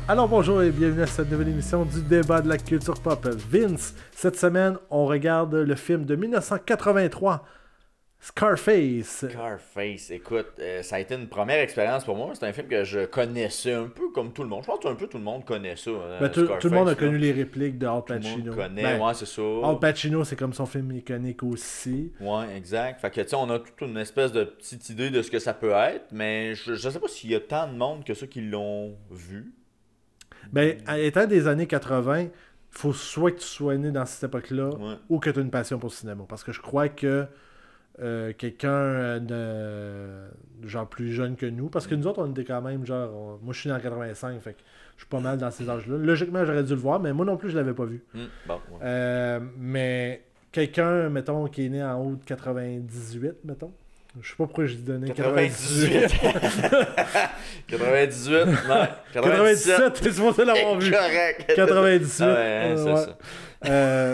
Alors bonjour et bienvenue à cette nouvelle émission du débat de la culture pop. Vince, cette semaine, on regarde le film de 1983, Scarface. Scarface, écoute, ça a été une première expérience pour moi. C'est un film que je connaissais un peu comme tout le monde. Je pense que un peu tout le monde connaît ça. Tout le monde a connu les répliques de Al Pacino. Tout le monde connaît, ouais, c'est ça. Al Pacino, c'est comme son film iconique aussi. Ouais, exact. Fait que, tu sais, on a toute une espèce de petite idée de ce que ça peut être, mais je sais pas s'il y a tant de monde que ceux qui l'ont vu. Ben, étant des années 80, il faut soit que tu sois né dans cette époque-là, ou que tu aies une passion pour le cinéma. Parce que je crois que quelqu'un de genre plus jeune que nous, parce que nous autres, on était quand même genre... moi, je suis né en 85, fait que je suis pas mal dans ces âges-là. Logiquement, j'aurais dû le voir, mais moi non plus, je l'avais pas vu. Bon, ouais. Mais quelqu'un, mettons, qui est né en haut de 98, mettons. Je sais pas pourquoi j'ai donné 98. 98, non. 97, t'es supposé l'avoir vu. Correct. 98. Ouais, c'est ça.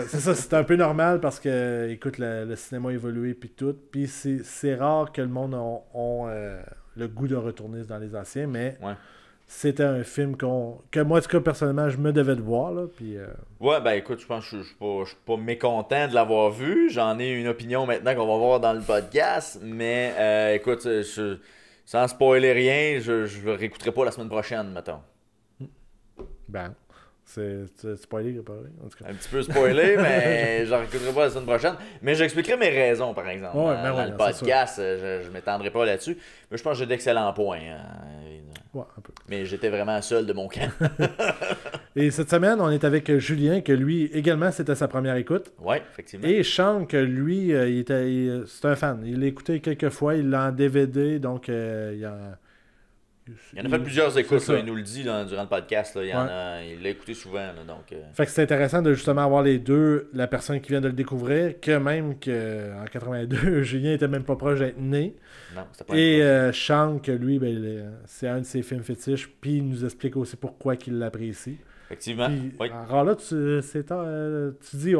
C'est ça, c'est un peu normal parce que, écoute, le cinéma a évolué puis tout. Puis c'est rare que le monde ait le goût de retourner dans les anciens, mais c'était un film que moi, en tout cas, personnellement, je me devais de voir. Là, puis, Ouais, ben écoute, je pense que je suis pas mécontent de l'avoir vu. J'en ai une opinion maintenant qu'on va voir dans le podcast. Mais écoute, sans spoiler rien, je le réécouterai pas la semaine prochaine, mettons. Ben, c'est spoilé, pareil, en tout cas. Un petit peu spoilé, mais je le réécouterai pas la semaine prochaine. Mais j'expliquerai mes raisons, par exemple. Dans le podcast, je m'étendrai pas là-dessus. Mais je pense que j'ai d'excellents points. Ouais, un peu. Mais j'étais vraiment seul de mon camp. Et cette semaine, on est avec Julien, que lui, également, c'était sa première écoute. Oui, effectivement. Et Sean, que lui, c'est un fan. Il l'a écouté quelques fois, il l'a en DVD, donc il en a fait plusieurs écoutes, là, il nous le dit durant le podcast. Là, il l'a écouté souvent. Là, donc, Fait que c'est intéressant de justement avoir les deux, la personne qui vient de le découvrir, que même qu'en 82, Julien était même pas proche d'être né. Non, c'était pas et Sean, que lui, ben, c'est un de ses films fétiches, puis il nous explique aussi pourquoi il l'apprécie. Effectivement. Puis, alors là, tu dis,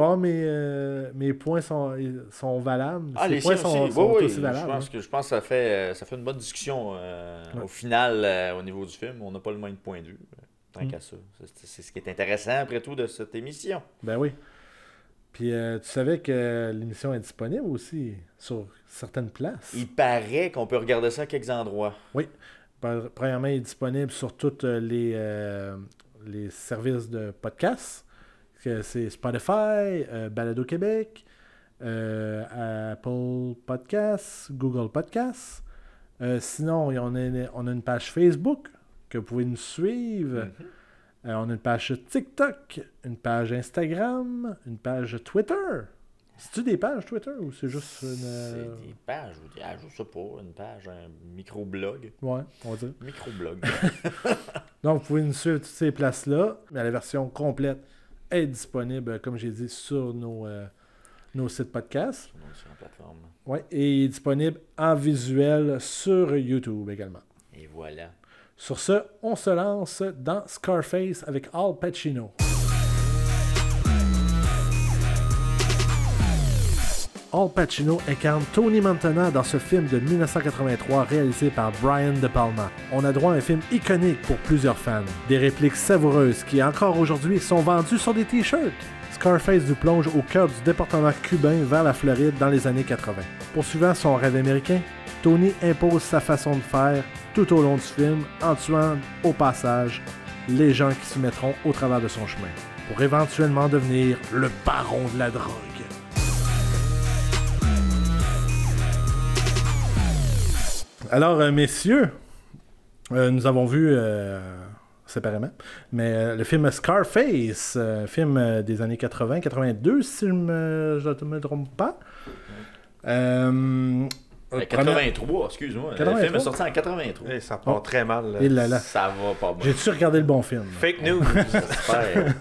mes points sont valables. Les points sont aussi valables. Je pense que ça fait une bonne discussion au final au niveau du film. On n'a pas le même point de vue. Tant qu'à ça. C'est ce qui est intéressant après tout de cette émission. Ben oui. Puis tu savais que l'émission est disponible aussi sur certaines places. Il paraît qu'on peut regarder ça à quelques endroits. Oui. Premièrement, il est disponible sur toutes les services de podcast. C'est Spotify, Balado Québec, Apple Podcasts, Google Podcasts. Sinon, on a une page Facebook que vous pouvez nous suivre. On a une page TikTok, une page Instagram, une page Twitter. C'est-tu des pages Twitter ou c'est juste une... C'est des pages, je sais pas, une page, un micro-blog. Ouais, on va dire. Micro-blog. Donc, vous pouvez nous suivre toutes ces places-là, mais la version complète est disponible, comme j'ai dit, sur nos sites podcast. Sur la plateforme. Oui, et il est disponible en visuel sur YouTube également. Et voilà. Sur ce, on se lance dans Scarface avec Al Pacino. Al Pacino incarne Tony Montana dans ce film de 1983 réalisé par Brian De Palma. On a droit à un film iconique pour plusieurs fans. Des répliques savoureuses qui, encore aujourd'hui, sont vendues sur des t-shirts. Scarface nous plonge au cœur du département cubain vers la Floride dans les années 80. Poursuivant son rêve américain, Tony impose sa façon de faire tout au long du film en tuant au passage les gens qui se mettront au travers de son chemin pour éventuellement devenir le baron de la drogue. Alors, messieurs, nous avons vu séparément, mais le film Scarface, film des années 80-82, si je ne me trompe pas. 83, excuse-moi. 83? Le film est sorti en 83. Et ça part très mal. Ça va pas bien. J'ai-tu regardé le bon film? Fake news. J'espère.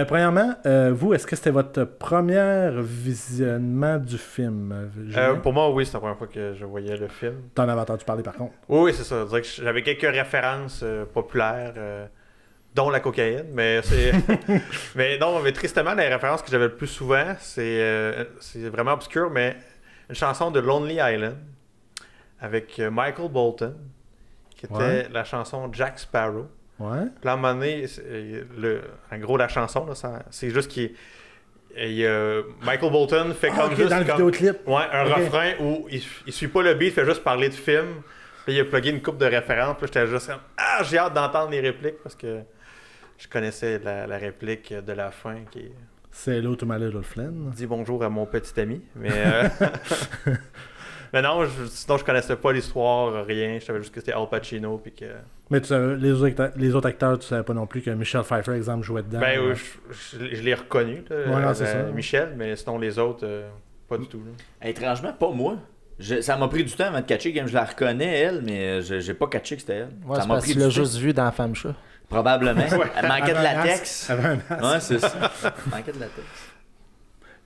Premièrement, vous, est-ce que c'était votre premier visionnement du film? Pour moi, oui, c'est la première fois que je voyais le film. T'en avais entendu parler par contre? Oui, c'est ça. Je dirais que j'avais quelques références populaires, dont la cocaïne, mais c'est... mais non, mais tristement, les références que j'avais le plus souvent, c'est vraiment obscur, mais une chanson de Lonely Island avec Michael Bolton, qui était la chanson Jack Sparrow. Ouais. Puis là, à un moment donné, en gros, la chanson, là, c'est juste Michael Bolton fait comme ok, juste dans le comme, vidéoclip. ouais, un Ok. refrain où il suit pas le beat, il fait juste parler de film. Puis il a plugué une coupe de références. Puis j'étais juste comme j'ai hâte d'entendre les répliques parce que je connaissais la réplique de la fin qui C'est Hello to my little friend. dit bonjour à mon petit ami. Mais, mais non, sinon je connaissais pas l'histoire, rien. Je savais juste que c'était Al Pacino. Puis que... Mais tu savais, les autres acteurs, tu savais pas non plus que Michelle Pfeiffer, exemple, jouait dedans. Ben oui, ouais. je l'ai reconnu, là, Ouais, non, c'est ça. Michel, mais sinon les autres, pas du tout. Là. Étrangement, pas moi. Ça m'a pris du temps avant de catcher, comme je la reconnais, elle, mais j'ai pas catché que c'était elle. Ouais, Ça c'est m'a parce pris que tu du l'as temps. juste vu dans Femme Chat. Probablement. Elle manquait de Avant un latex. masque. Avant un masque. Ouais, c'est ça. Elle manquait de latex.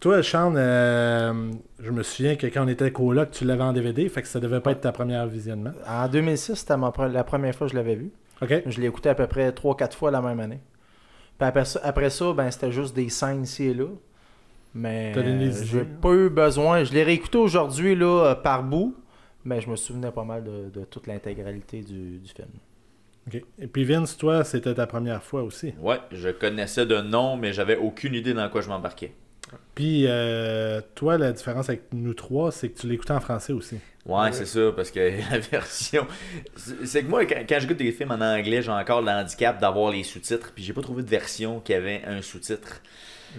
Toi, Sean, je me souviens que quand on était coloc, tu l'avais en DVD, fait que ça devait pas être ta première visionnement. En 2006, c'était la première fois que je l'avais vu. OK? Je l'ai écouté à peu près 3-4 fois la même année. Puis après ça ben, c'était juste des scènes ici et là. Mais T'as donné des j'ai idées, pas eu besoin. Je l'ai réécouté aujourd'hui là, par bout, mais je me souvenais pas mal de toute l'intégralité du film. OK. Et puis Vince, toi, c'était ta première fois aussi. Ouais, je connaissais de nom, mais j'avais aucune idée dans quoi je m'embarquais. Puis toi, la différence avec nous trois, c'est que tu l'écoutais en français aussi. Ouais, c'est ça, parce que la version. C'est que moi, quand j'écoute des films en anglais, j'ai encore le handicap d'avoir les sous-titres, puis j'ai pas trouvé de version qui avait un sous-titre.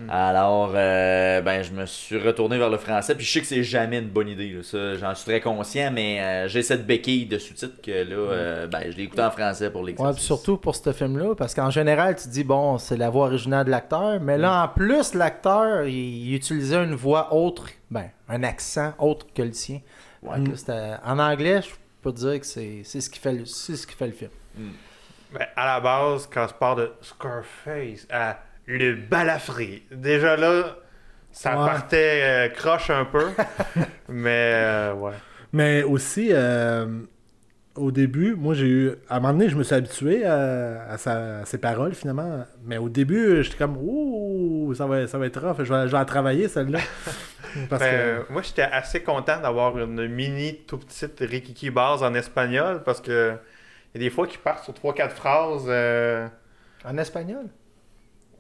Alors, ben, je me suis retourné vers le français, puis je sais que c'est jamais une bonne idée, là. Ça, j'en suis très conscient, mais j'ai cette béquille de sous-titres que là, ben, je l'ai écouté en français pour Ouais, l'exercice. puis surtout pour ce film-là, parce qu'en général, tu te dis, bon, c'est la voix originale de l'acteur, mais là, en plus, l'acteur, il utilisait une voix autre, ben, un accent autre que le sien. Ouais. Fait que en anglais, je peux te dire que c'est ce qui fait le film. Ben, à la base, quand on se parle de Scarface à le balafré, déjà là, ça Ouais. partait croche un peu. Mais ouais. Mais aussi, au début, moi, j'ai eu... À un moment donné, je me suis habitué à ses paroles, finalement. Mais au début, j'étais comme, ouh, ça va être rough. Je vais la travailler, celle-là. Parce que... Moi, j'étais assez content d'avoir une mini tout petite Rikiki base en espagnol parce que il y a des fois qui partent sur 3-4 phrases. En espagnol?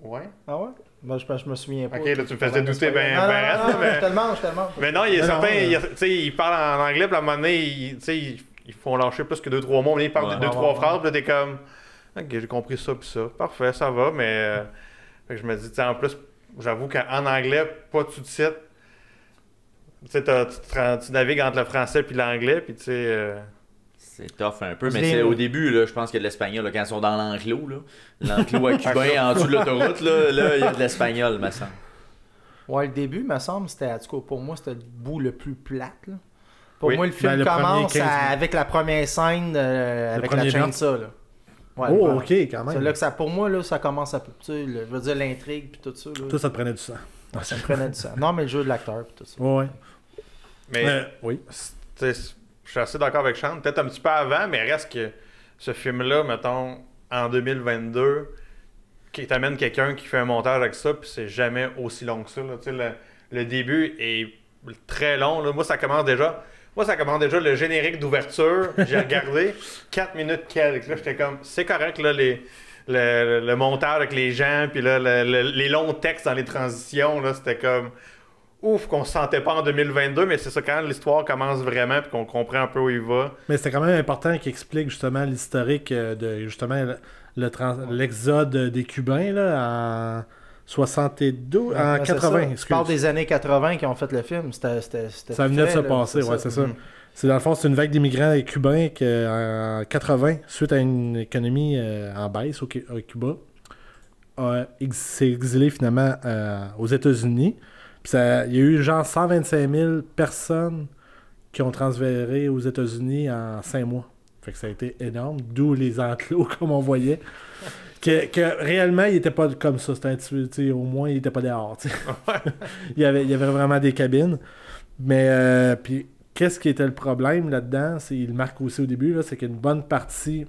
Ouais. Ah ouais? Ben, je me souviens pas. Ok, là, tu me faisais douter ben non, raide, non, là, non, mais- je te demande. Mais non, il y a Mais non, certains, tu sais, ils parlent en anglais, puis à un moment donné, ils font lâcher plus que 2-3 mots, mais ils parlent Ouais. de 2-3 phrases, puis là, t'es comme, ok, j'ai compris ça, puis ça. Parfait, ça va, mais fait que je me dis, tu sais, en plus, j'avoue qu'en anglais, pas tout de suite, tu sais, tu navigues entre le français puis l'anglais, puis tu sais, C'est tough un peu, Je mais l'ai- c'est au début, là, je pense que l'espagnol, là, quand ils sont dans l'enclos, là, l'enclos à Cubain en dessous de l'autoroute, là, il y a de l'espagnol, me semble. Ouais, le début, me semble, c'était, en tout cas, pour moi, c'était le bout le plus plate. Là. Pour Oui. moi, le film Ben, le premier commence 15 minutes. avec la première scène, avec la premier chaîne blanc. de ça. Là. Ouais, oh, le- OK, quand C'est même. là que ça, pour moi, là, ça commence à... Tu sais, je veux dire, l'intrigue, puis tout ça. Là, Toi, ça te prenait du sang. ça me prenait du sang. Non, mais le jeu de l'acteur, puis tout ça. Ouais. mais Oui. tu sais, je suis assez d'accord avec Sean, peut-être un petit peu avant, mais reste que ce film-là, mettons, en 2022, qui t'amène quelqu'un qui fait un montage avec ça, puis c'est jamais aussi long que ça. Là. Tu sais, le début est très long. Là. Moi, ça commence déjà le générique d'ouverture. J'ai regardé 4 minutes quelques. Là, j'étais comme, c'est correct, là, le montage avec les gens, puis là, les longs textes dans les transitions, là, c'était comme... Ouf, qu'on se sentait pas en 2022, mais c'est ça, quand l'histoire commence vraiment puis qu'on comprend un peu où il va. Mais c'était quand même important qu'il explique justement l'historique de justement l'exode des Cubains là, en 72, en Ouais, c'est 80, ça. Tu excuse. parles des années 80 qui ont fait le film. C'était Ça venait de frais, se là, passer, ouais, c'est ça. Mhm. C'est dans le fond, c'est une vague d'immigrants cubains qui, en 80, suite à une économie en baisse au Cuba, s'est exilé finalement aux États-Unis. Puis il y a eu genre 125 000 personnes qui ont transféré aux États-Unis en 5 mois. Fait que ça a été énorme, d'où les enclos, comme on voyait. Que réellement, il n'était pas comme ça. C'était un petit peu, tu sais, au moins, il n'était pas dehors. Tu sais. il y avait vraiment des cabines. Mais, puis, qu'est-ce qui était le problème là-dedans? Il le marque aussi au début, là, c'est qu'une bonne partie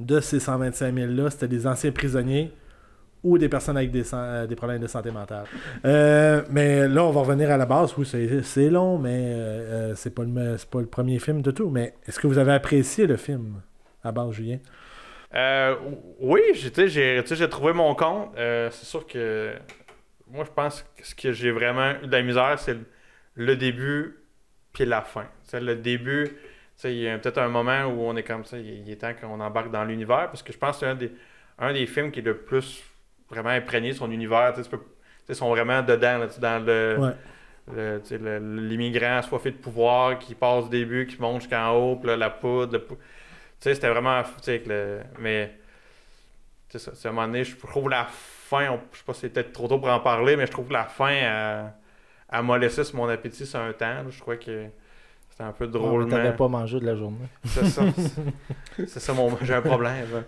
de ces 125 000-là, c'était des anciens prisonniers ou des personnes avec des problèmes de santé mentale. Mais là, on va revenir à la base. Oui, c'est long, mais c'est pas le premier film de tout. Mais est-ce que vous avez apprécié le film, à base, Julien? Oui, j'ai trouvé mon compte. C'est sûr que moi, je pense que ce que j'ai vraiment eu de la misère, c'est le début puis la fin. T'sais, le début, il y a peut-être un moment où on est comme ça, il est temps qu'on embarque dans l'univers, parce que je pense que c'est un des films qui est le plus vraiment imprégné de son univers. Ils sont vraiment dedans, là, dans l'immigrant assoiffé de pouvoir qui passe au début, qui monte jusqu'en haut, puis là, la poudre. C'était vraiment. Mais c'est ça. À un moment donné, je trouve la fin, je sais pas si c'est peut-être trop tôt pour en parler, mais je trouve que la fin, elle m'a laissé sur mon appétit sur un temps. Là. Je crois que c'était un peu drôlement. T'avais pas mangé de la journée. C'est ça. C'est ça, j'ai un problème.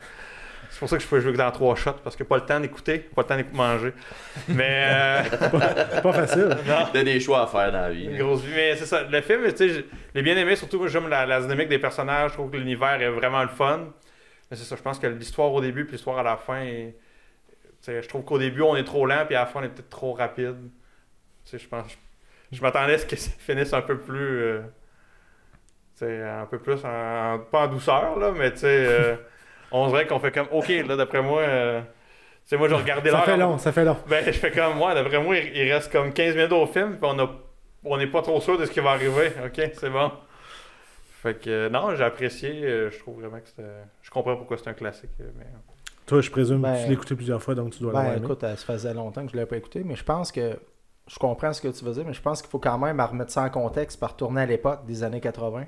C'est pour ça que je peux jouer dans 3 shots, parce que pas le temps d'écouter, pas le temps de manger. Mais. pas facile. T'as des choix à faire dans la vie. Une grosse vie. Mais c'est ça. Le film, tu sais, je l'ai bien aimé, surtout j'aime la dynamique des personnages. Je trouve que l'univers est vraiment le fun. Mais c'est ça, je pense que l'histoire au début puis l'histoire à la fin, je trouve qu'au début, on est trop lent, puis à la fin, on est peut-être trop rapide. Je pense. Je m'attendais à ce que ça finisse un peu plus. Un peu plus pas en douceur, là, mais tu sais. On dirait qu'on fait comme, OK, là, d'après moi, moi, j'ai regardé l'heure. Ça fait long. Ben, je fais comme, moi, d'après moi, il reste comme 15 minutes au film, puis on n'est pas trop sûr de ce qui va arriver. OK, c'est bon. Fait que, non, j'ai apprécié. Je trouve vraiment que c'était. Je comprends pourquoi c'est un classique. Mais... Toi, je présume que tu l'as écouté plusieurs fois, donc tu dois l'avoir aimé. Écoute, ça faisait longtemps que je ne l'avais pas écouté, mais je pense que. Je comprends ce que tu veux dire, mais je pense qu'il faut quand même remettre ça en contexte par retourner à l'époque des années 80.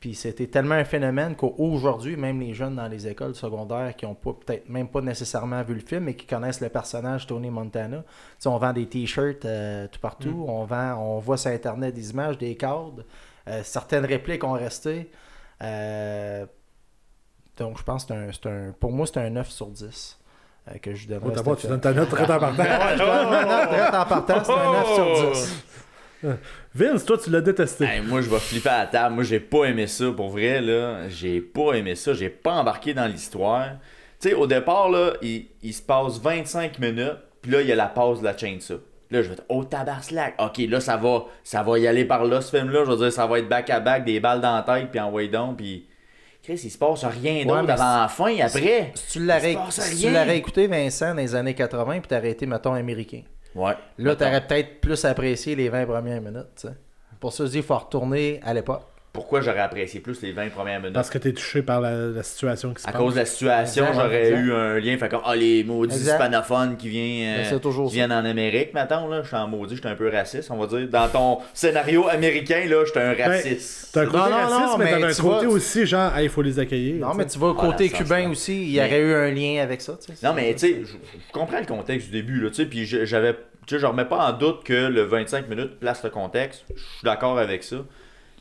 Puis c'était tellement un phénomène qu'aujourd'hui, même les jeunes dans les écoles secondaires qui n'ont peut-être même pas nécessairement vu le film, mais qui connaissent le personnage Tony Montana, on vend des t-shirts tout partout, on voit sur Internet des images, des cadres, certaines répliques ont resté. Donc je pense que pour moi, c'est un 9 sur 10 que je donnerais. Tu donnes ta note très en partant. Très en partant, c'est un 9 sur 10. Vince, toi, tu l'as détesté. Hey, moi, je vais flipper à la table. Moi, j'ai pas aimé ça. Pour vrai, là, j'ai pas aimé ça. J'ai pas embarqué dans l'histoire. Tu sais, au départ, là, il se passe 25 minutes. Puis là, il y a la pause de la chainsaw. Là, je vais dire, oh, tabarnak. OK, là, ça va y aller par là, ce film-là. Je veux dire, ça va être back-à-back, des balles dans la tête, puis envoyer donc. Puis, Chris, il se passe rien d'autre avant la fin. Après, si tu l'aurais écouté, Vincent, dans les années 80, puis t'aurais été, mettons, américain. Ouais. Là, t'aurais peut-être plus apprécié les 20 premières minutes. T'sais. Pour ça, je dis, il faut retourner à l'époque. Pourquoi j'aurais apprécié plus les 20 premières minutes? Parce que t'es touché par la situation qui se passe. À cause de la situation, j'aurais eu un lien. Fait comme, les maudits hispanophones qui viennent en Amérique, maintenant, là. Je suis en maudit, je suis un peu raciste, on va dire. Dans ton scénario américain, là, je suis un raciste. T'as un côté raciste, mais t'as un côté aussi, genre, il faut les accueillir. Non, mais tu vois, côté cubain aussi, il y aurait eu un lien avec ça. Non, mais tu sais, je comprends le contexte du début, là, tu sais, puis je remets pas en doute que le 25 minutes place le contexte. Je suis d'accord avec ça.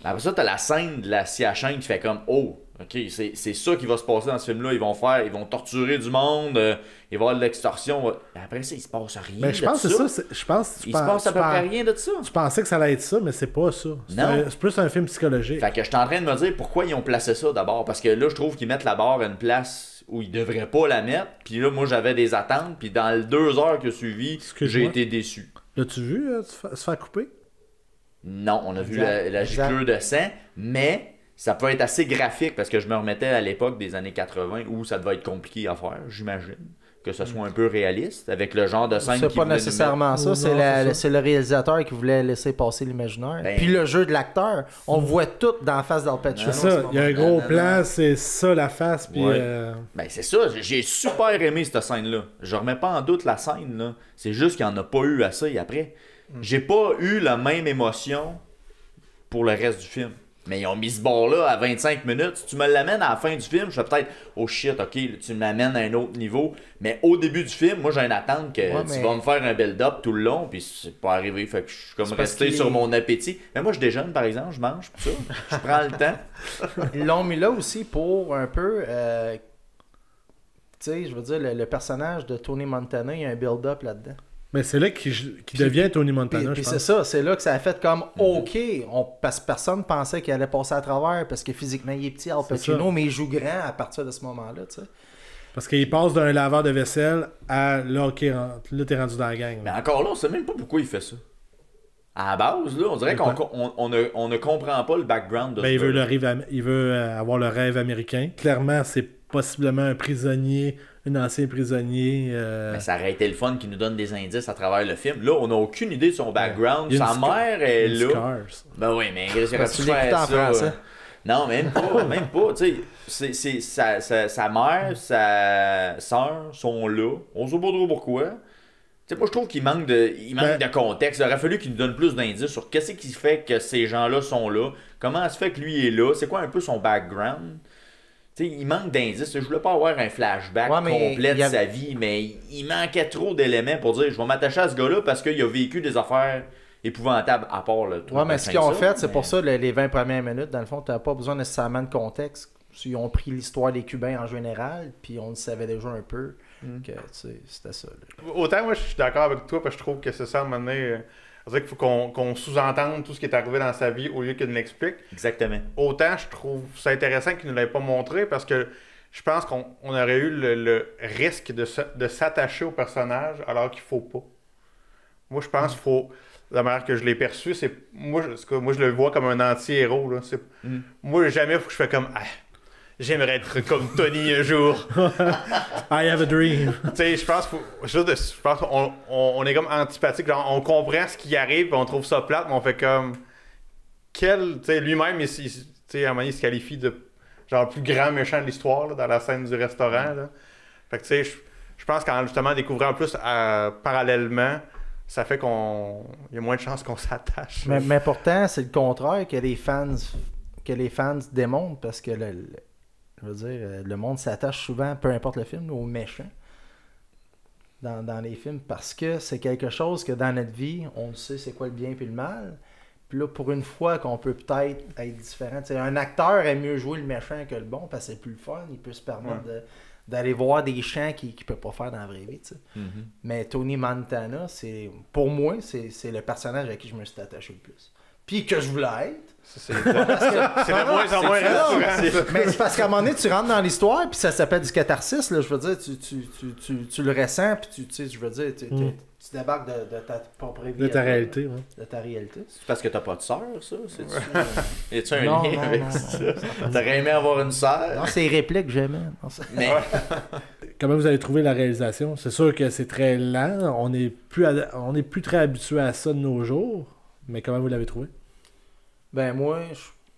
Mais après ça, t'as la scène de la scie à chaîne qui fait comme, oh, ok, c'est ça qui va se passer dans ce film-là. Ils vont torturer du monde, il va y avoir de l'extorsion. Après ça, il se passe rien. Mais je pense que c'est ça. Il se passe à peu près rien de ça. Tu pensais que ça allait être ça, mais c'est pas ça. C'est plus un film psychologique. Fait que je suis en train de me dire pourquoi ils ont placé ça d'abord. Parce que là, je trouve qu'ils mettent la barre à une place où ils devraient pas la mettre. Puis là, moi, j'avais des attentes. Puis dans les 2 heures qui ont suivi, j'ai été déçu. L'as-tu vu se faire couper? Non, on a vu la giclure de sang, mais ça peut être assez graphique parce que je me remettais à l'époque des années 80 où ça devait être compliqué à faire, j'imagine. Que ce soit un peu réaliste avec le genre de scène. C'est pas nécessairement ça, c'est le réalisateur qui voulait laisser passer l'imaginaire. Puis le jeu de l'acteur, on voit tout dans la face d'Al Pacino. C'est ça, il y a un gros plan, c'est ça la face. Puis ben c'est ça, j'ai super aimé cette scène-là. Je remets pas en doute la scène, là. C'est juste qu'il n'y en a pas eu assez après. J'ai pas eu la même émotion pour le reste du film. Mais ils ont mis ce bord-là à 25 minutes. Si tu me l'amènes à la fin du film, je fais peut-être oh shit, ok, tu m'amènes à un autre niveau. Mais au début du film, moi j'ai une attente que tu vas me faire un build-up tout le long, puis c'est pas arrivé. Fait que je suis comme resté sur mon appétit. Mais moi je déjeune par exemple, je mange, tout ça. Je prends le temps. Ils l'ont mis là aussi pour un peu. Tu sais, je veux dire, le personnage de Tony Montana, il y a un build-up là-dedans. Mais c'est là qu'il devient Tony Montana, puis c'est ça, c'est là que ça a fait comme OK, parce que personne pensait qu'il allait passer à travers parce que physiquement il est petit, Al Pacino, mais il joue grand à partir de ce moment-là, tu sais. Parce qu'il passe d'un laveur de vaisselle à là, OK, là t'es rendu dans la gang. Mais encore là, on sait même pas pourquoi il fait ça. À la base, là, on dirait qu'on ne comprend pas le background de il veut avoir le rêve américain. Clairement, c'est possiblement un prisonnier, un ancien prisonnier. Mais ça aurait été le fun qui nous donne des indices à travers le film. Là, on n'a aucune idée de son background. Il y a Sa une mère est une là. Scars. Ben oui, mais il aurait Tu pu l'écoutes faire en ça. français. Non, même pas, même pas. Tu sais, c'est sa mère, sa soeur sont là. On sait pas trop pourquoi. Tu sais, moi, je trouve qu'il manque de contexte. Il aurait fallu qu'il nous donne plus d'indices sur qu'est-ce qui fait que ces gens-là sont là. Comment ça se fait que lui est là. C'est quoi un peu son background. Tu sais, il manque d'indices. Je voulais pas avoir un flashback complet de sa vie, mais il manquait trop d'éléments pour dire je vais m'attacher à ce gars-là parce qu'il a vécu des affaires épouvantables à part le truc. Ouais, mais ce qu'ils ont fait, c'est pour ça, les 20 premières minutes, dans le fond, tu n'as pas besoin nécessairement de contexte. Ils ont pris l'histoire des Cubains en général, puis on le savait déjà un peu que c'était ça. Là. Autant moi je suis d'accord avec toi parce que je trouve que c'est ça à un moment donné. C'est-à-dire qu'il faut qu'on sous-entende tout ce qui est arrivé dans sa vie au lieu qu'il nous l'explique. Exactement. Autant je trouve ça intéressant qu'il ne nous l'ait pas montré parce que je pense qu'on aurait eu le risque de s'attacher au personnage alors qu'il faut pas. Moi je pense qu'il faut. La manière que je l'ai perçu, c'est. Moi je le vois comme un anti-héros. Là. Moi jamais il faut que je fais comme. Ah, j'aimerais être comme Tony un jour. I have a dream. Tu sais, je pense qu'on est comme antipathique. Genre, on comprend ce qui arrive, on trouve ça plate, mais on fait comme. Tu sais, lui-même, tu sais, à un moment donné, il se qualifie de genre le plus grand méchant de l'histoire là, dans la scène du restaurant. Là. Fait que tu sais, je pense qu'en justement découvrant plus parallèlement, ça fait qu'il y a moins de chances qu'on s'attache. Mais pourtant, c'est le contraire que les fans démontrent parce que je veux dire, le monde s'attache souvent, peu importe le film, aux méchants dans les films parce que c'est quelque chose que dans notre vie, on sait c'est quoi le bien et le mal. Puis là, pour une fois qu'on peut peut-être être différent. T'sais, un acteur aime mieux jouer le méchant que le bon parce que c'est plus le fun. Il peut se permettre d'aller voir des chants qu'il ne peut pas faire dans la vraie vie. Mais Tony Montana, pour moi, c'est le personnage avec qui je me suis attaché le plus. Puis que je voulais être. C'est de moins en moins rassurant. Mais c'est parce qu'à un moment donné, tu rentres dans l'histoire, puis ça s'appelle du catharsis. Là, je veux dire, tu le ressens, puis je veux dire, tu débarques de ta propre vie. De ta réalité, oui. De ta réalité. C'est parce que t'as pas de sœur, ça? Y a-tu un Non, lien avec non, ça? non, T'aurais aimé avoir une sœur? Non, c'est les répliques que j'aimais. Mais Comment vous avez trouvé la réalisation? C'est sûr que c'est très lent. On n'est plus très habitué à ça de nos jours. Mais comment vous l'avez trouvé? Ben moi,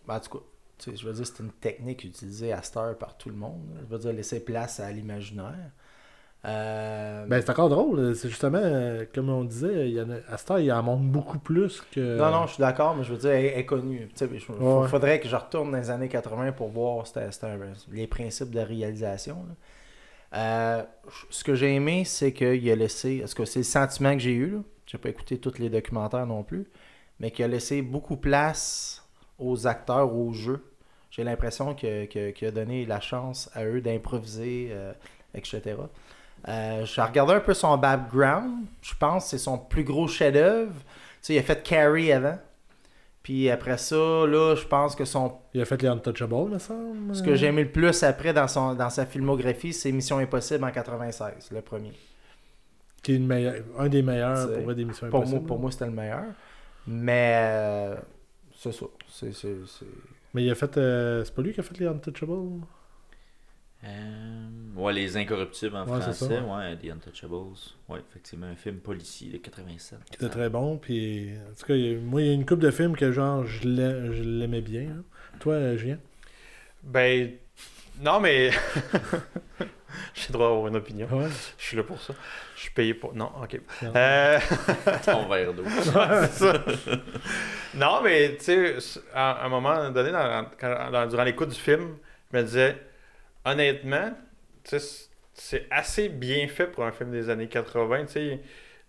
en tout cas, je veux dire, c'est une technique utilisée à cette heure par tout le monde. Là. Je veux dire, laisser place à l'imaginaire. Ben c'est encore drôle. C'est justement, comme on disait, à cette heure, il en montre beaucoup plus que... Non, je suis d'accord, mais je veux dire, elle est connue. Il faudrait que je retourne dans les années 80 pour voir les principes de réalisation. Là. Ce que j'ai aimé, c'est qu'il a laissé... Est-ce que c'est le sentiment que j'ai eu? Je n'ai pas écouté tous les documentaires non plus. Mais qui a laissé beaucoup place aux acteurs, aux jeux. J'ai l'impression qu'il a donné la chance à eux d'improviser, etc. J'ai regardé un peu son background. Je pense que c'est son plus gros chef-d'œuvre. Il a fait Carrie avant. Puis après ça, là, je pense que Il a fait les Untouchables, me semble. Ce que j'ai aimé le plus après dans sa filmographie, c'est Mission Impossible en 96, le premier. Qui est un des meilleurs pour des Missions Impossibles. Pour moi, c'était le meilleur. Mais c'est ça. Mais il a fait... c'est pas lui qui a fait les Untouchables? Ouais, Les Incorruptibles en français. C'est ça, ouais, The Untouchables. Ouais, effectivement, un film policier de 87. Qui était très bon. Puis, en tout cas, moi, il y a une couple de films que genre je l'aimais bien. Hein. Toi, Julien? Ben, non, mais... J'ai le droit d'avoir une opinion. Ouais. Je suis là pour ça. Je suis payé pour... Non, ok. Ton verre d'eau. C'est ça. Non, mais tu sais, à un moment donné, durant l'écoute du film, je me disais, honnêtement, tu sais, c'est assez bien fait pour un film des années 80. Tu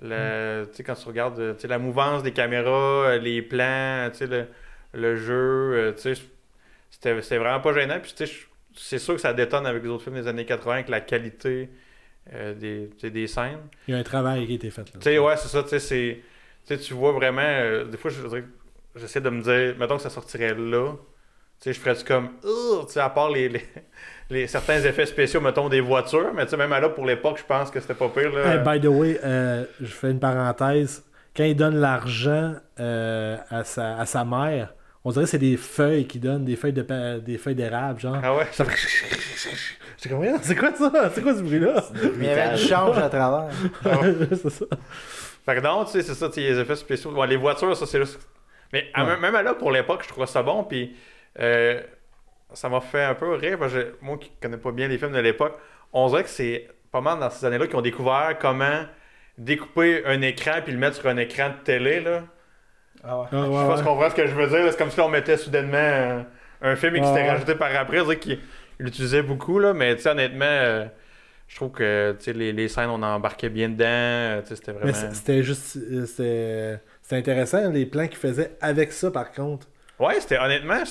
sais, quand tu regardes la mouvance des caméras, les plans, tu sais, le jeu, tu sais, c'était vraiment pas gênant. Puis tu sais, c'est sûr que ça détonne avec les autres films des années 80 avec la qualité des scènes. Il y a un travail qui a été fait. Tu sais, ouais, c'est ça. Tu sais, tu vois vraiment... des fois, j'essaie de me dire, mettons que ça sortirait là, tu sais, je ferais-tu comme... tu sais, à part certains effets spéciaux, mettons, des voitures, mais tu sais, même là, pour l'époque, je pense que c'était pas pire. Là. Hey, by the way, je fais une parenthèse. Quand il donne l'argent à sa mère, On dirait que c'est des feuilles qui donnent, des feuilles d'érable, genre. Ah ouais? Ça fait... J'étais comme, voyons, c'est quoi ça? C'est quoi ce bruit-là? Mais il y avait du change à travers. C'est ça. Fait que non, tu sais, c'est ça, tu sais, les effets spéciaux. Bon, les voitures, ça, c'est juste. Mais même là, pour l'époque, je trouvais ça bon, puis ça m'a fait un peu rire, parce que moi qui connais pas bien les films de l'époque, on dirait que c'est pas mal dans ces années-là qu'ils ont découvert comment découper un écran puis le mettre sur un écran de télé, là. Ah ouais. Ah, Je sais pas si tu comprends ce que je veux dire, là. C'est comme si on mettait soudainement un film et qui s'était rajouté par après, on dirait qu'il l'utilisait beaucoup, là, mais tu sais, honnêtement, je trouve que tu sais, les scènes, on embarquait bien dedans, tu sais, c'était vraiment... Mais c'était juste... C'était intéressant, les plans qu'ils faisaient avec ça, par contre. Ouais, c'était honnêtement...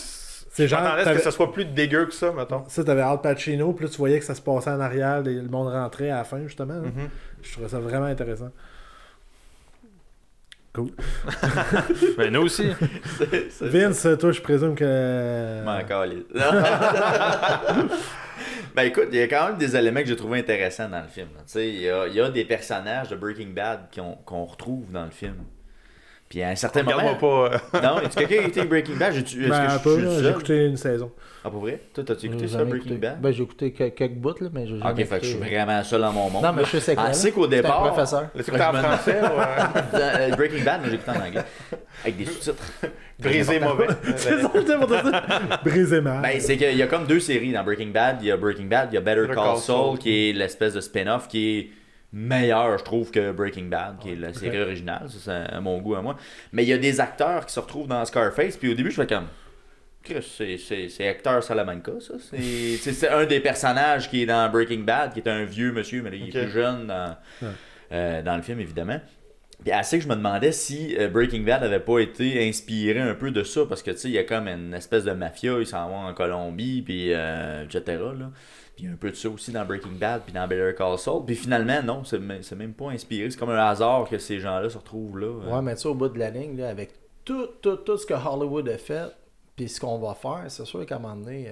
C'est Je genre, m'attendais à ce que ça soit plus dégueu que ça, mettons. Ça, t'avais Al Pacino, puis là, tu voyais que ça se passait en arrière, le monde rentrait à la fin, justement. Là. Mhm. Je trouvais ça vraiment intéressant. Cool. Ben, nous aussi. Vince, toi, je présume que... M'en calisse. Ben écoute, il y a quand même des éléments que j'ai trouvé intéressants dans le film. Tu sais, il y a des personnages de Breaking Bad qu'on retrouve dans le film. Puis à un certain moment... Regarde-moi pas. Non, est-ce que quelqu'un a écouté Breaking Bad? Est-ce que Ben, un je peu, suis là, j'ai seul? écouté une saison. Ah, pour vrai? Toi, t'as-tu écouté J'ai ça, jamais Breaking écouté. Bad? Ben, j'ai écouté quelques bouts, là, mais j'ai jamais Ok, fait que je écouté. suis vraiment seul dans mon monde. Non, mais je sais quoi. Ah, c'est qu'au J'étais un départ... professeur. L'as-tu écouté en français ou... Breaking Bad, moi j'écoute en anglais. Avec des sous-titres. Brisé mauvais. C'est ça, j'étais pour te dire. Brisé mal. Ben, c'est qu'il y a comme deux séries dans Breaking Bad. Il y a Breaking Bad, il y a Better Call Saul, qui est l'espèce de spin-off qui est meilleur, je trouve, que Breaking Bad, qui est la série originale. Ça, c'est à mon goût à moi. Mais il y a des acteurs qui se retrouvent dans Scarface, puis au début, je fais comme... C'est Hector Salamanca, ça. C'est un des personnages qui est dans Breaking Bad, qui est un vieux monsieur, mais là, il est plus jeune dans le film, évidemment. Puis assez que je me demandais si Breaking Bad avait pas été inspiré un peu de ça, parce que tu sais, il y a comme une espèce de mafia, ils s'en vont en Colombie, puis etc. Là. Puis il y a un peu de ça aussi dans Breaking Bad, puis dans Better Call Saul. Puis finalement, non, c'est même pas inspiré. C'est comme un hasard que ces gens-là se retrouvent là. Ouais, mais tu sais, au bout de la ligne, là, avec tout ce que Hollywood a fait, puis ce qu'on va faire, c'est sûr qu'à un moment donné...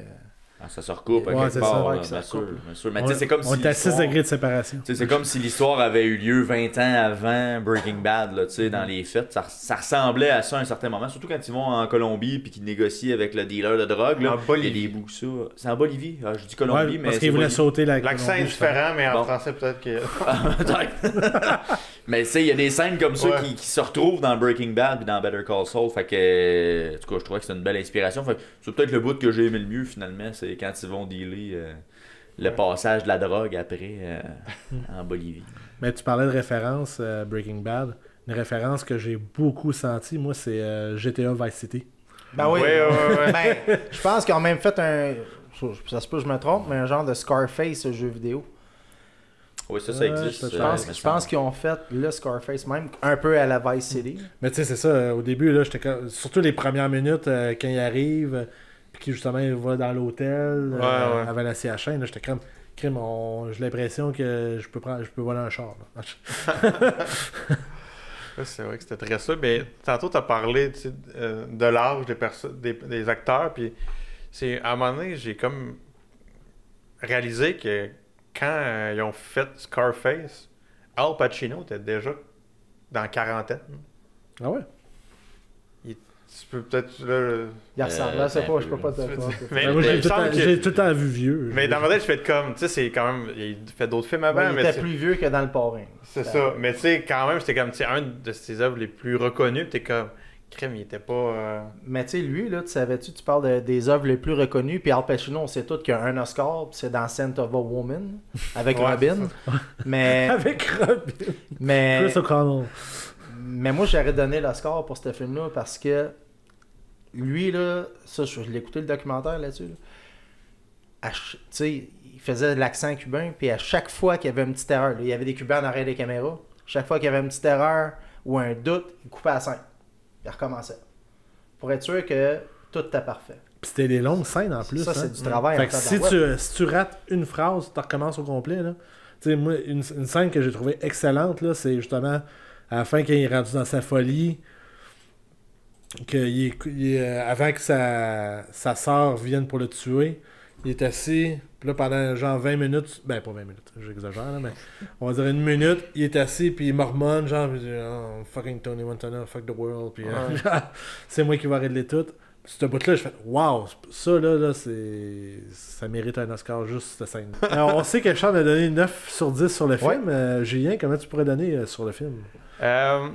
Ça se recoupe à Ouais, quelque c'est part, ça, là, ouais, bien ça sûr, recoupe. bien sûr. Mais tu sais, c'est comme On si est à 6 l'histoire- degrés de séparation. Tu sais, c'est comme si l'histoire avait eu lieu 20 ans avant Breaking Bad, là, tu sais, dans les faits. Ça ressemblait à ça à un certain moment, surtout quand ils vont en Colombie puis qu'ils négocient avec le dealer de drogue. Là. En Bolivie. Il y a des bouts ça. C'est en Bolivie. Ah, je dis Colombie, Ouais, mais parce c'est qu'il voulait Bolivie. sauter la L'accent est Colombie, différent, mais en Bon. français, peut-être que... Ah, peut-être. Mais tu sais, il y a des scènes comme ça Ouais. qui se retrouvent dans Breaking Bad et dans Better Call Saul. Fait que, en tout cas, je trouvais que c'est une belle inspiration. Fait que c'est peut-être le bout que j'ai aimé le mieux finalement, c'est quand ils vont dealer le passage de la drogue après en Bolivie. Mais tu parlais de référence Breaking Bad. Une référence que j'ai beaucoup sentie, moi, c'est GTA Vice City. Ben oui. Ouais. Ben, je pense qu'ils ont même fait ça se peut que je me trompe, mais un genre de Scarface jeu vidéo. Oui, ça existe. Je pense qu'ils ont fait le Scarface même, un peu à la Vice City. Mais tu sais, c'est ça. Au début, là, surtout les premières minutes, quand il arrive, puis qu'il justement il va dans l'hôtel, Ouais. avant la chaîne, j'étais comme... J'ai l'impression que je peux voler un char. Là. Ouais, c'est vrai que c'était très ça. Mais tantôt, tu as parlé tu sais, de l'âge des acteurs. Puis à un moment donné, j'ai comme réalisé que quand ils ont fait Scarface, Al Pacino était déjà dans la quarantaine. Ah ouais? Tu peux peut-être. Là, Il ressemble, là, c'est pas, je peux pas te tu veux dire- te- Mais- Ben, moi, il me semble que- j'ai tout le temps vu vieux. Mais dans ma tête, je fais comme. Tu sais, c'est quand même. Il fait d'autres films avant, Ouais, il mais était tu- plus vieux que dans le parrain. c'est ça. Mais tu sais, quand même, c'était comme tu sais, un de ses œuvres les plus reconnues. Puis t'es comme. Crème, il était pas. Mais tu sais, lui, là, tu savais-tu, tu parles des œuvres les plus reconnues, puis Al Pacino, on sait tous qu'il y a un Oscar, puis c'est dans Scent of a Woman, avec Ouais, Robin. Mais, Avec Robin. mais, Chris O'Connell. mais moi, j'aurais donné l'Oscar pour ce film-là parce que lui, là, ça, je l'ai écouté le documentaire là-dessus. Là. Tu sais, il faisait l'accent cubain, puis à chaque fois qu'il y avait une petite erreur, là, il y avait des Cubains en arrière des caméras, chaque fois qu'il y avait une petite erreur ou un doute, il coupait la scène. Il recommençait. Pour être sûr que tout était parfait. Puis c'était des longues scènes en plus. Ça, hein. c'est du travail. Fait en que tabarouette. si tu rates une phrase, tu recommences au complet. Là. Tu sais, moi, une scène que j'ai trouvée excellente, là, c'est justement à la fin, quand il est rendu dans sa folie, avant que sa sœur vienne pour le tuer, il est assis, puis là, pendant genre 20 minutes, ben pas 20 minutes, j'exagère, là, mais on va dire une minute, il est assis, puis il mormonne, genre, puis il dit, oh, fucking Tony Montana, fuck the world, puis genre, c'est moi qui vais régler tout. Ce bout-là, je fais wow, ça là, ça mérite un Oscar juste cette scène. Alors, on sait que Sean a donné 9 sur 10 sur le film. Julien, comment tu pourrais donner sur le film? Moi,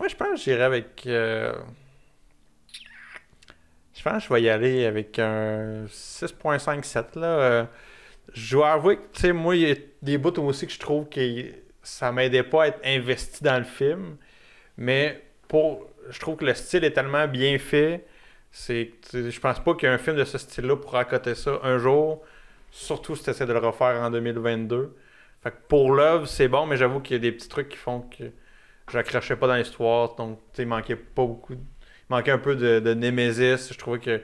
je pense que j'irais avec. Je pense que je vais y aller avec un 6.57 là. Je dois avouer que, tu sais, moi, il y a des bouts aussi que je trouve que ça m'aidait pas à être investi dans le film. Mais je trouve que le style est tellement bien fait. Je pense pas qu'il y a un film de ce style-là pour accoter ça un jour. Surtout si tu essaies de le refaire en 2022. Fait que pour l'œuvre, c'est bon, mais j'avoue qu'il y a des petits trucs qui font que j'accrochais pas dans l'histoire. Donc, tu sais, il manquait pas beaucoup. Il manquait un peu de Némésis. Je trouvais que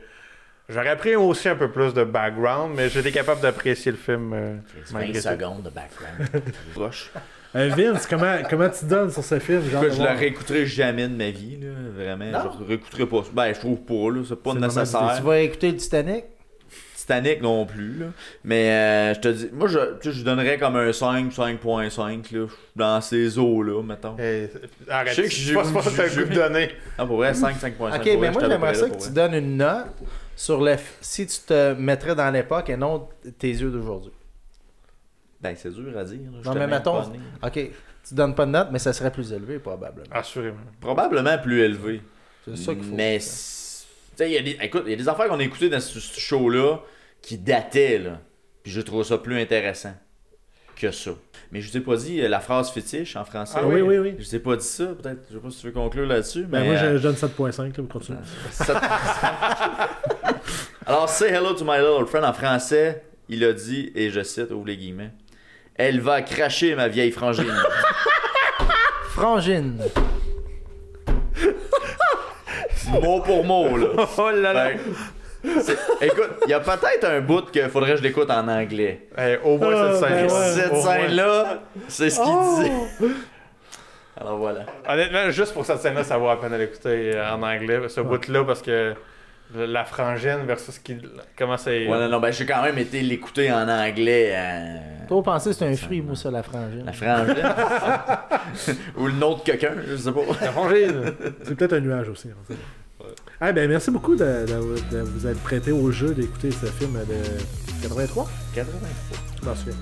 j'aurais pris aussi un peu plus de background, mais j'étais capable d'apprécier le film. 20 secondes de background. Proche. Vince, comment tu donnes sur ce film? Genre, Je le réécouterai jamais de ma vie, là. Vraiment. Non? Je le réécouterai pas. Ben, je trouve pas, là. C'est pas C'est nécessaire. Tu vas écouter le Titanic? Titanic non plus, là. Mais je te dis, moi, je donnerais comme un 5, 5.5, là. Dans ces eaux-là, mettons. Arrête, Je sais que je pense pas que t'as le goût de donner. Ah, pour vrai, 5, 5.5. Ok, mais moi j'aimerais ça que tu donnes une note sur si tu te mettrais dans l'époque et non tes yeux d'aujourd'hui. Ben, c'est dur à dire. Là. Non, mais mettons, ok, tu donnes pas de note, mais ça serait plus élevé probablement. Assurément. Probablement plus élevé. C'est ça qu'il faut. Mais, tu sais, écoute, il y a des affaires qu'on a écoutées dans ce show-là qui dataient, là. Puis je trouve ça plus intéressant que ça. Mais je vous ai pas dit la phrase fétiche en français. Ah oui. Je vous ai pas dit ça, peut-être. Je sais pas si tu veux conclure là-dessus. Ben mais moi, je donne 7.5, là, pour continuer. Alors, Say Hello to My Little Friend en français, il a dit, et je cite, ouvre les guillemets, elle va cracher ma vieille frangine. Frangine. Mot pour mot, là. Oh là là. Écoute, il y a peut-être un bout qu'il faudrait que je l'écoute en anglais. Au moins cette scène. ben ouais. Cette scène-là, c'est ce qu'il dit. Alors voilà. Honnêtement, juste pour cette scène-là, ça vaut la peine de l'écouter en anglais, ce bout-là, parce que la frangine versus comment c'est. Ouais, non, ben j'ai quand même été l'écouter en anglais. Toi, penser que c'est un fruit, moi, ça, la frangine. La frangine. Ou le nom de quelqu'un, je sais pas. La frangine. C'est peut-être un nuage aussi. On sait pas. Ben, merci beaucoup de vous être prêté au jeu d'écouter ce film de 83. 83. Je m'en souviens.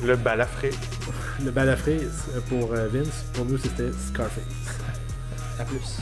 Le balafré. Le balafré pour Vince, pour nous c'était Scarface. À plus.